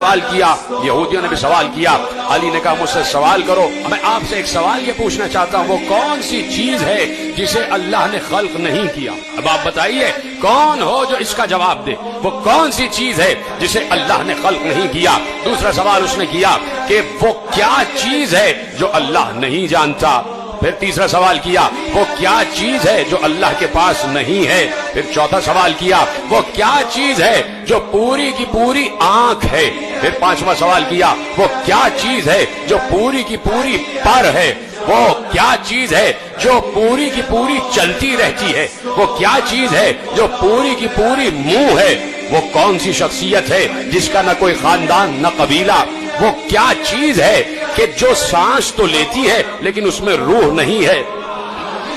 سوال کیا، یہودیوں نے بھی سوال کیا۔ علی نے کہا مجھ سے سوال کرو، میں آپ سے ایک سوال یہ پوچھنا چاہتا ہوں، وہ کون سی چیز ہے جسے اللہ نے خلق نہیں کیا؟ اب آپ بتائیے کون ہو جو اس کا جواب دے، وہ کون سی چیز ہے جسے اللہ نے خلق نہیں کیا؟ دوسرا سوال اس نے کیا کہ وہ کیا چیز ہے جو اللہ نہیں جانتا؟ پھر تیسرا سوال کیا وہ کیا چیز ہے جو اللہ کے پاس نہیں ہے؟ پھر چوتھا سوال کیا وہ کیا چیز ہے جو پوری کی پوری آنکھ ہے؟ پھر پانچواں سوال کیا وہ کیا چیز ہے جو پوری کی پوری پر ہے؟ وہ کیا چیز ہے جو پوری کی پوری چلتی رہتی ہے؟ وہ کیا چیز ہے جو پوری کی پوری منہ ہے؟ وہ کون سی شخصیت ہے جس کا نہ کوئی خاندان نہ قبیلہ؟ وہ کیا چیز ہے کہ جو سانس تو لیتی ہے لیکن اس میں روح نہیں ہے؟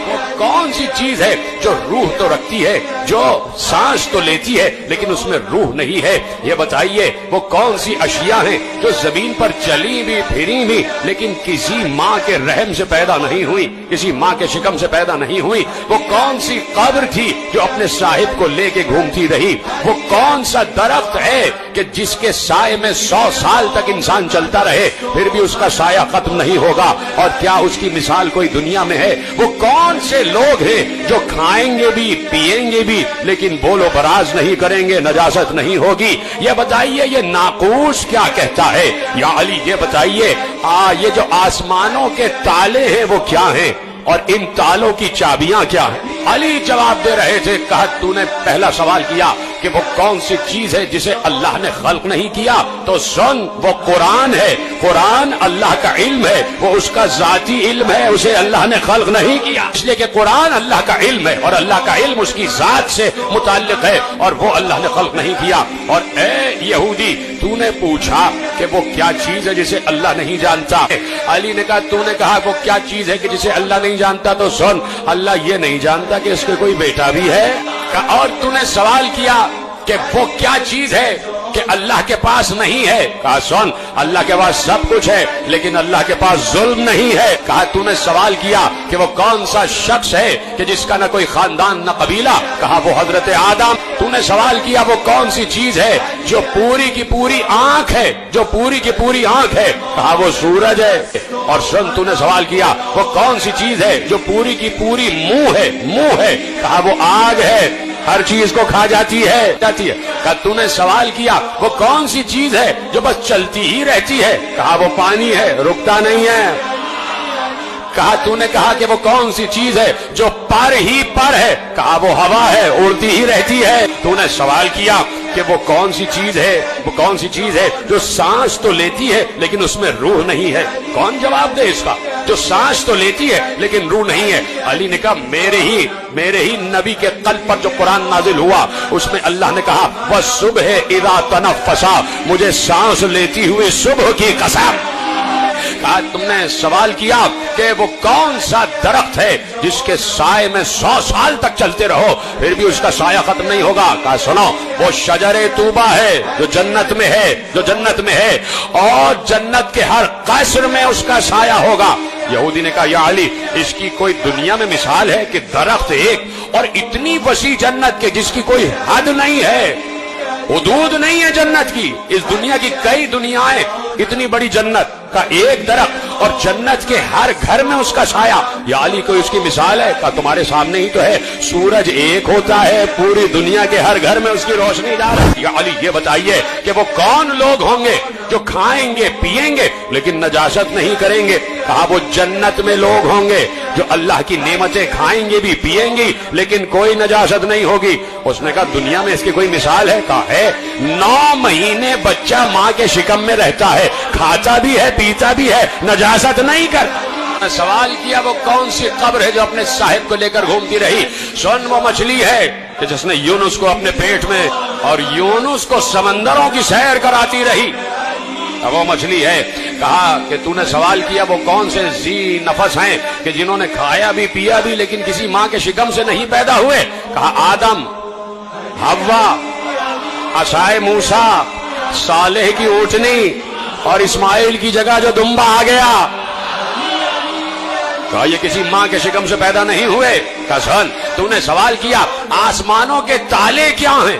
وہ کون سی چیز ہے جو روح تو رکھتی ہے، جو سانس تو لیتی ہے لیکن اس میں روح نہیں ہے؟ یہ بتائیے وہ کون سی اشیاء ہیں جو زمین پر چلی بھی پھری بھی لیکن کسی ماں کے رحم سے پیدا نہیں ہوئی، کسی ماں کے شکم سے پیدا نہیں ہوئی؟ وہ کون سی قبر تھی جو اپنے صاحب کو لے کے گھومتی رہی؟ وہ کون سا درخت ہے کہ جس کے سائے میں 100 سال تک انسان چلتا رہے پھر بھی اس کا سایہ ختم نہیں ہوگا؟ اور کیا اس کی مثال کوئی دنیا میں ہے؟ وہ کون سے لوگ ہیں جو کھائیں گے بھی پیئیں گے بھی لیکن بول و براز نہیں کریں گے، نجاست نہیں ہوگی؟ یہ بتائیے یہ ناقوس کیا کہتا ہے؟ یا علی یہ بتائیے یہ جو آسمانوں کے تالے ہیں وہ کیا ہیں اور ان تالوں کی چابیاں کیا ہیں؟ علی جواب دے رہے تھے، کہا تو نے پہلا سوال کیا کہ وہ کون سی چیز ہے جسے اللہ نے خلق نہیں کیا، تو سن وہ قرآن ہے، قرآن اللہ کا علم ہے، وہ اس کا ذاتی علم ہے، اسے اللہ نے خلق نہیں کیا، اس لیے کہ قرآن اللہ کا علم ہے اور اللہ کا علم اس کی ذات سے متعلق ہے اور وہ اللہ نے خلق نہیں کیا۔ اور اے یہودی تو نے پوچھا کہ وہ کیا چیز ہے جسے اللہ نہیں جانتا؟ علی نے کہا تو نے کہا وہ کیا چیز ہے کہ جسے اللہ نہیں جانتا، تو سن اللہ یہ نہیں جانتا کہ اس کے کوئی بیٹا بھی ہے۔ اور تو نے سوال کیا کہ وہ کیا چیز ہے کہ اللہ کے پاس نہیں ہے؟ کہا سن اللہ کے پاس سب کچھ ہے لیکن اللہ کے پاس ظلم نہیں ہے۔ کہا تو نے سوال کیا کہ وہ کون سا شخص ہے کہ جس کا نہ کوئی خاندان نہ قبیلہ؟ کہا وہ حضرت آدم۔ تو نے سوال کیا وہ کون سی چیز ہے جو پوری کی پوری آنکھ ہے، جو پوری کی پوری آنکھ ہے؟ کہا وہ سورج ہے۔ اور سن تو نے سوال کیا وہ کون سی چیز ہے جو پوری کی پوری منہ ہے؟ کہا وہ آگ ہے، ہر چیز کو کھا جاتی ہے۔ کہا تو نے سوال کیا وہ کون سی چیز ہے جو بس چلتی ہی رہتی ہے؟ کہا وہ پانی ہے، رکتا نہیں ہے۔ کہا تو نے کہا کہ وہ کون سی چیز ہے جو پر ہی پر ہے؟ کہا وہ ہوا ہے، اڑتی ہی رہتی ہے۔ تو نے سوال کیا کہ وہ کون سی چیز ہے، وہ کون سی چیز ہے جو سانس تو لیتی ہے لیکن اس میں روح نہیں ہے؟ کون جواب دے اس کا؟ جو سانس تو لیتی ہے لیکن روح نہیں ہے۔ علی نے کہا میرے ہی نبی کے قلب پر جو قرآن نازل ہوا اس میں اللہ نے کہا وَالصُّبْحِ إِذَا تَنَفَّسَ، مجھے سانس لیتی ہوئی صبح کی قسم۔ کہا تم نے سوال کیا کہ وہ کون سا درخت ہے جس کے سائے میں 100 سال تک چلتے رہو پھر بھی اس کا سایہ ختم نہیں ہوگا؟ کہا سنو وہ شجر طوبہ ہے جو جنت میں ہے اور جنت کے ہر قصر میں اس کا سایہ ہوگا۔ یہودی نے کہا یا علی اس کی کوئی دنیا میں مثال ہے کہ درخت ایک اور اتنی وسیع جنت کے جس کی کوئی حد نہیں ہے، حدود نہیں ہے جنت کی؟ اس دنیا کی کئی دنیایں، اتنی بڑی جنت کا ایک درخت اور جنت کے ہر گھر میں اس کا سایہ۔ یا علی کوئی اس کی مثال ہے؟ کہا تمہارے سامنے ہی تو ہے، سورج ایک ہوتا ہے، پوری دنیا کے ہر گھر میں اس کی روشنی ڈال رہی ہے۔ یا علی یہ بتائیے کہ وہ کون لوگ ہوں گے جو کھائیں گے پیئیں گے لیکن نجاست نہیں کریں گے؟ کہا وہ جنت میں لوگ ہوں گے جو اللہ کی نعمتیں کھائیں گے بھی پیئیں گے لیکن کوئی نجاست نہیں ہوگی۔ اس نے کہا دنیا میں اس کی کوئی مثال ہے؟ کہا ہے، 9 مہینے بچہ ماں کے شکم میں رہتا ہے، کھاتا بھی ہے پیتا بھی ہے، نجاست نہیں کرتا۔ سوال کیا وہ کون سی قبر ہے جو اپنے صاحب کو لے کر گھومتی رہی؟ سن وہ مچھلی ہے کہ جس نے یونس کو اپنے پیٹ میں اور یونس کو سمندروں کی سیر کراتی رہی، وہ مچھلی ہے۔ کہا کہ تو نے سوال کیا وہ کون سے ذی نفس ہیں کہ جنہوں نے کھایا بھی پیا بھی لیکن کسی ماں کے شکم سے نہیں پیدا ہوئے؟ کہا آدم، حوا، عصائے موسیٰ، صالح کی اونٹنی اور اسماعیل کی جگہ جو دمبا آ گیا۔ کہا یہ کسی ماں کے شکم سے پیدا نہیں ہوئے؟ کہا سن تو نے سوال کیا آسمانوں کے تالے کیا ہیں؟